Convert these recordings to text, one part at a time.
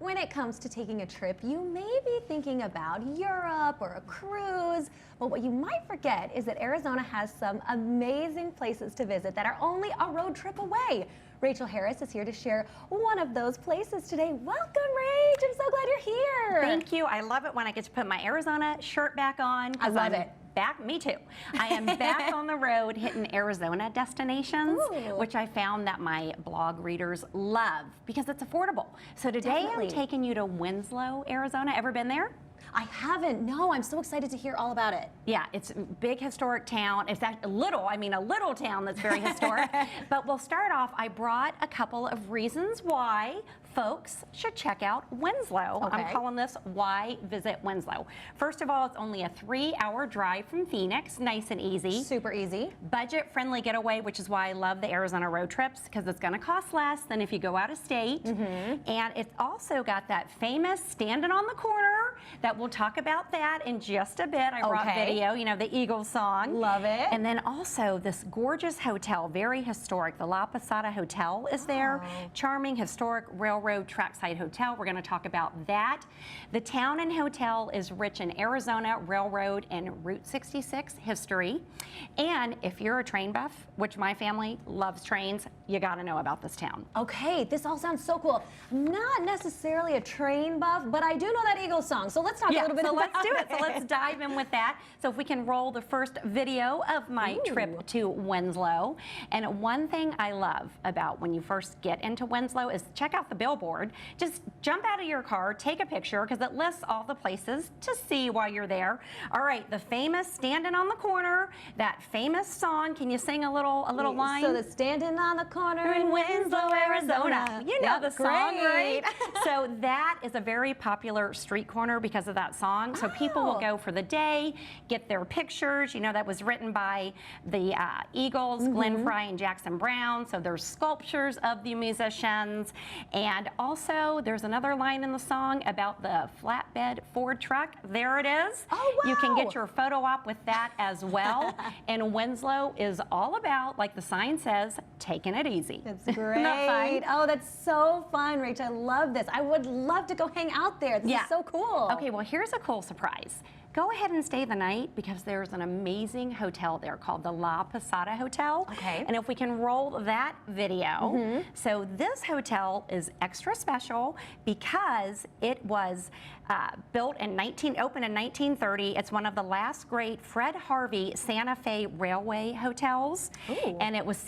When it comes to taking a trip, you may be thinking about Europe or a cruise, but what you might forget is that Arizona has some amazing places to visit that are only a road trip away. Rachel Harris is here to share one of those places today. Welcome, Rach. I'm so glad you're here. Thank you. I love it when I get to put my Arizona shirt back on. I love it. Me too. I am back on the road hitting Arizona destinations, Ooh. which I found that my blog readers love because it's affordable. So today Definitely. I'm taking you to Winslow, Arizona. Ever been there? I haven't. No, I'm so excited to hear all about it. Yeah, it's a big historic town. It's a little town that's very historic. But we'll start off, I brought a couple of reasons why folks should check out Winslow. Okay. I'm calling this Why Visit Winslow. First of all, it's only a 3-hour drive from Phoenix, nice and easy. Super easy. Budget-friendly getaway, which is why I love the Arizona road trips, because it's going to cost less than if you go out of state. And it's also got that famous Standin on the corner that we'll talk about that in just a bit. I brought video, you know, the Eagles song. Love it. And then also this gorgeous hotel, very historic. The Posada Hotel is there. Charming, historic railroad trackside hotel. We're going to talk about that. The town and hotel is rich in Arizona railroad and Route 66 history. And if you're a train buff, which my family loves trains, you got to know about this town. Okay, this all sounds so cool. I'm not necessarily a train buff, but I do know that Eagles song. So let's talk a little bit about let's do it. So let's dive in with that. So if we can roll the first video of my trip to Winslow. And one thing I love about when you first get into Winslow is check out the billboard. Just jump out of your car, take a picture, because it lists all the places to see while you're there. All right, the famous Standin on the corner, that famous song. Can you sing a little line? So the Standin on the corner in Winslow, Arizona. You know the song, great. right? So that is a very popular street corner because of that song. So people will go for the day, get their pictures. You know, that was written by the Eagles, Glenn Fry and Jackson Brown. So there's sculptures of the musicians. And also there's another line in the song about the flatbed Ford truck. There it is. Oh, wow. You can get your photo op with that as well. And Winslow is all about, like the sign says, taking it easy. That's great. Oh, that's so fun, Rach. I love this. I would love to go hang out there. This is so cool. Okay, well, here's a cool surprise. Go ahead and stay the night because there's an amazing hotel there called the Posada Hotel. Okay. And if we can roll that video. So this hotel is extra special because it was opened in 1930. It's one of the last great Fred Harvey Santa Fe Railway hotels. And it is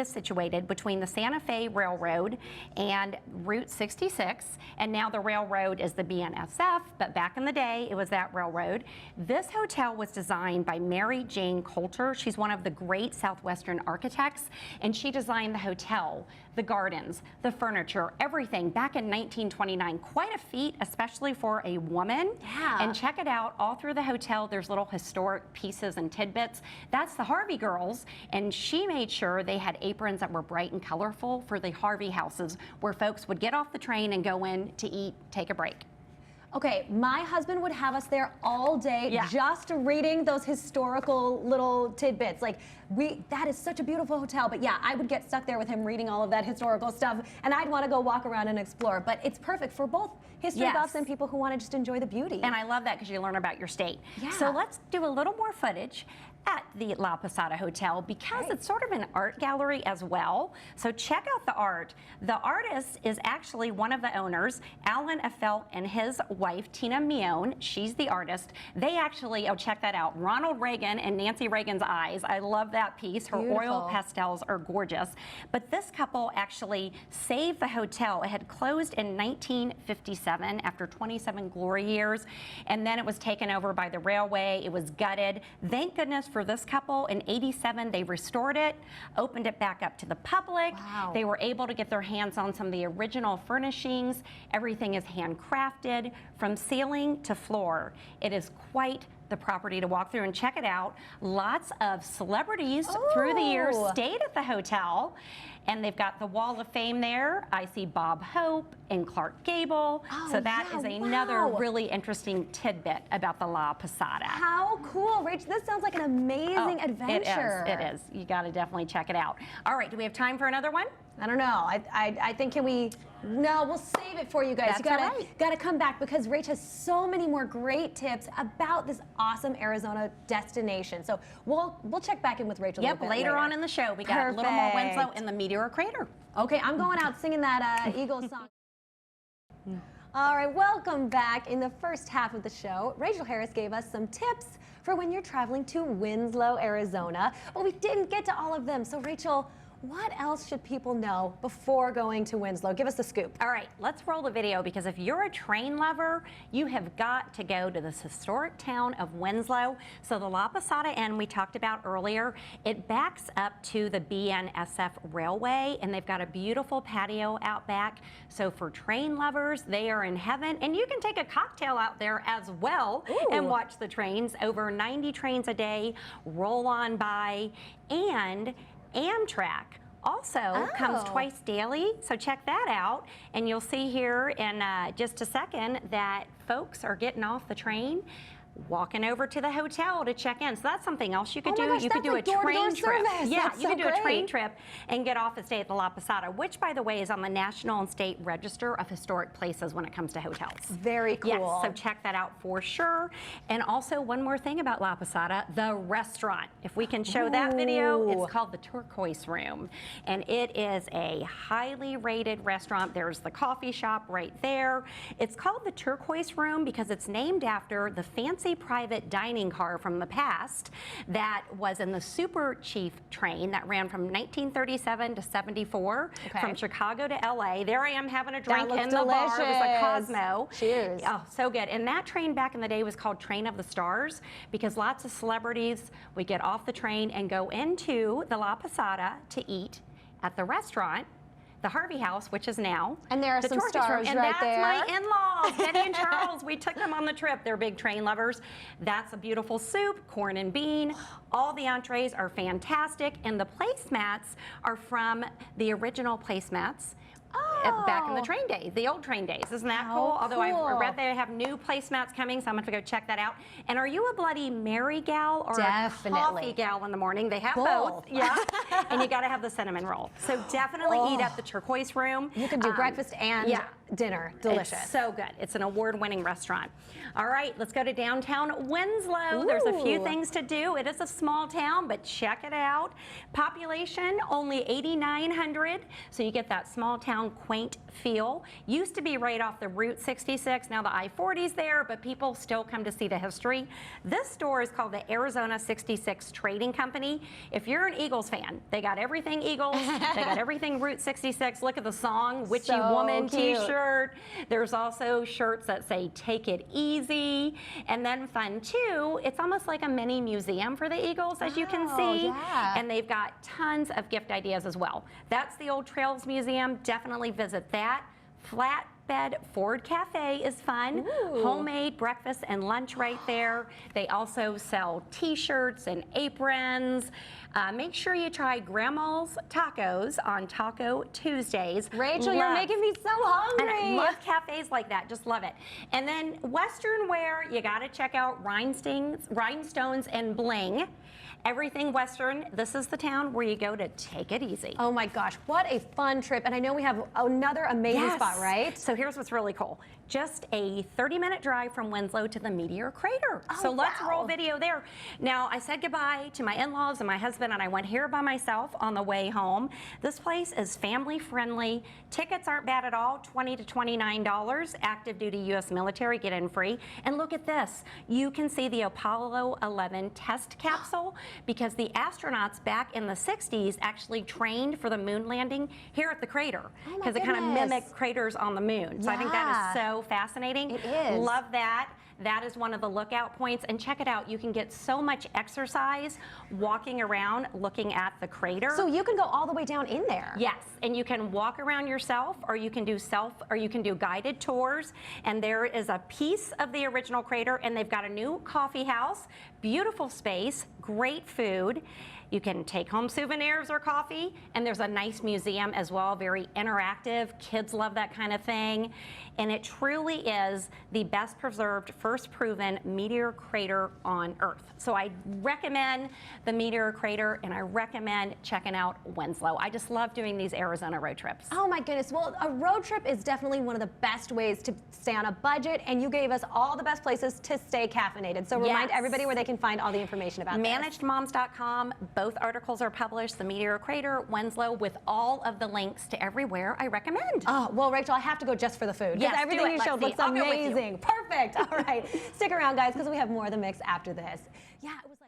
situated between the Santa Fe Railroad and Route 66. And now the railroad is the BNSF, but back in the day, it was that railroad. This hotel was designed by Mary Jane Coulter. She's one of the great Southwestern architects, and she designed the hotel, the gardens, the furniture, everything back in 1929. Quite a feat, especially for a woman. Yeah. And check it out, all through the hotel, there's little historic pieces and tidbits. That's the Harvey girls, and she made sure they had aprons that were bright and colorful for the Harvey houses, where folks would get off the train and go in to eat, take a break. Okay, my husband would have us there all day just reading those historical little tidbits. Like, that is such a beautiful hotel, but yeah, I would get stuck there with him reading all of that historical stuff, and I'd want to go walk around and explore. But it's perfect for both history buffs and people who want to just enjoy the beauty. And I love that because you learn about your state. Yeah. So let's do a little more footage at the Posada Hotel because it's sort of an art gallery as well. So check out the art. The artist is actually one of the owners, Alan Affelt, and his wife, Tina Mione. She's the artist. They actually, check that out. Ronald Reagan and Nancy Reagan's eyes. I love that piece. Her oil pastels are gorgeous. But this couple actually saved the hotel. It had closed in 1957 after 27 glory years, and then it was taken over by the railway. It was gutted. Thank goodness for this couple. In '87, they restored it, opened it back up to the public. Wow. They were able to get their hands on some of the original furnishings. Everything is handcrafted from ceiling to floor. It is quite the property to walk through and check it out. Lots of celebrities through the years stayed at the hotel. and they've got the Wall of Fame there. I see Bob Hope and Clark Gable. Oh, So that is another really interesting tidbit about the La Posada. How cool, Rach. This sounds like an amazing adventure. It is. You got to definitely check it out. All right, do we have time for another one? I don't know. I think no, we'll save it for you guys. That's You gotta come back because Rach has so many more great tips about this awesome Arizona destination. So we'll check back in with Rachel. Yep, later on in the show. We got a little more Winslow in the Meteor Crater. Okay, I'm going out singing that Eagles song. All right, welcome back. In the first half of the show, Rachel Harris gave us some tips for when you're traveling to Winslow, Arizona, but we didn't get to all of them. So Rachel, what else should people know before going to Winslow? Give us the scoop. All right, let's roll the video because if you're a train lover, you have got to go to this historic town of Winslow. So the La Posada Inn we talked about earlier, it backs up to the BNSF Railway, and they've got a beautiful patio out back. So for train lovers, they are in heaven, and you can take a cocktail out there as well and watch the trains. Over 90 trains a day roll on by, and Amtrak also comes twice daily, so check that out. And you'll see here in just a second that folks are getting off the train, walking over to the hotel to check in. So that's something else you could do. You could do a train trip. Yeah, you could do a train trip and get off and stay at the La Posada, which, by the way, is on the National and State Register of Historic Places when it comes to hotels. Very cool. Yes, so check that out for sure. And also, one more thing about La Posada, the restaurant. If we can show that video, it's called the Turquoise Room. And it is a highly rated restaurant. There's the coffee shop right there. It's called the Turquoise Room because it's named after the fancy private dining car from the past that was in the Super Chief train that ran from 1937 to 74 from Chicago to LA. There I am having a drink in the bar. It was a Cosmo. Cheers. Oh, so good. And that train back in the day was called Train of the Stars because lots of celebrities would get off the train and go into the La Posada to eat at the restaurant, the Harvey House, which is now and there are the some Turquoise stars Room. And right that's there. my in-laws, Betty and Charles. We took them on the trip. They're big train lovers. That's a beautiful soup, corn and bean. All the entrees are fantastic, and the placemats are from the original placemats. Back in the train days, the old train days. Isn't that cool? Although I read they have new placemats coming, so I'm going to go check that out. And are you a Bloody Mary gal or a coffee gal in the morning? They have both. Yeah. And you got to have the cinnamon roll. So definitely eat at the Turquoise Room. You can do breakfast and dinner. Delicious. It's so good. It's an award-winning restaurant. All right, let's go to downtown Winslow. There's a few things to do. It is a small town, but check it out. Population only 8,900, so you get that small town quaint feel. Used to be right off the Route 66. Now the I-40's there, but people still come to see the history. This store is called the Arizona 66 Trading Company. If you're an Eagles fan, they got everything Eagles. They got everything Route 66. Look at the song, Witchy Woman t-shirt. There's also shirts that say Take It Easy. And then fun too, it's almost like a mini museum for the Eagles, as you can see. And they've got tons of gift ideas as well. That's the Old Trails Museum. Definitely visit that. Flatbed Ford Cafe is fun. Homemade breakfast and lunch right there. They also sell t-shirts and aprons. Make sure you try Grandma's Tacos on Taco Tuesdays. Rachel, you're making me so hungry. And I love cafes like that. Just love it. And then Western wear, you got to check out Rhinestones and Bling. Everything Western. This is the town where you go to take it easy. Oh my gosh, what a fun trip. And I know we have another amazing spot, right? So here's what's really cool. Just a 30-minute drive from Winslow to the Meteor Crater. So let's roll video there. Now, I said goodbye to my in-laws and my husband, and I went here by myself on the way home. This place is family friendly. Tickets aren't bad at all, $20 to $29. Active duty U.S. military, get in free. And look at this. You can see the Apollo 11 test capsule because the astronauts back in the 60s actually trained for the moon landing here at the crater because it kind of mimicked craters on the moon. So I think that is so fascinating. It is. Love that. That is one of the lookout points. And check it out. You can get so much exercise walking around looking at the crater. So you can go all the way down in there. Yes. And you can walk around yourself, or you can do guided tours. And there is a piece of the original crater, and they've got a new coffee house, beautiful space, great food. You can take home souvenirs or coffee, and there's a nice museum as well, very interactive. Kids love that kind of thing. And it truly is the best preserved, first proven meteor crater on Earth. So I recommend the Meteor Crater, and I recommend checking out Winslow. I just love doing these Arizona road trips. Oh my goodness. Well, a road trip is definitely one of the best ways to stay on a budget, and you gave us all the best places to stay caffeinated. So remind everybody where they can find all the information about this. ManagedMoms.com. Both articles are published, the Meteor Crater, Winslow, with all of the links to everywhere I recommend. Oh, well, Rachel, I have to go just for the food. Yes, everything you showed looks amazing. Perfect. All right. Stick around, guys, because we have more of the mix after this. Yeah, it was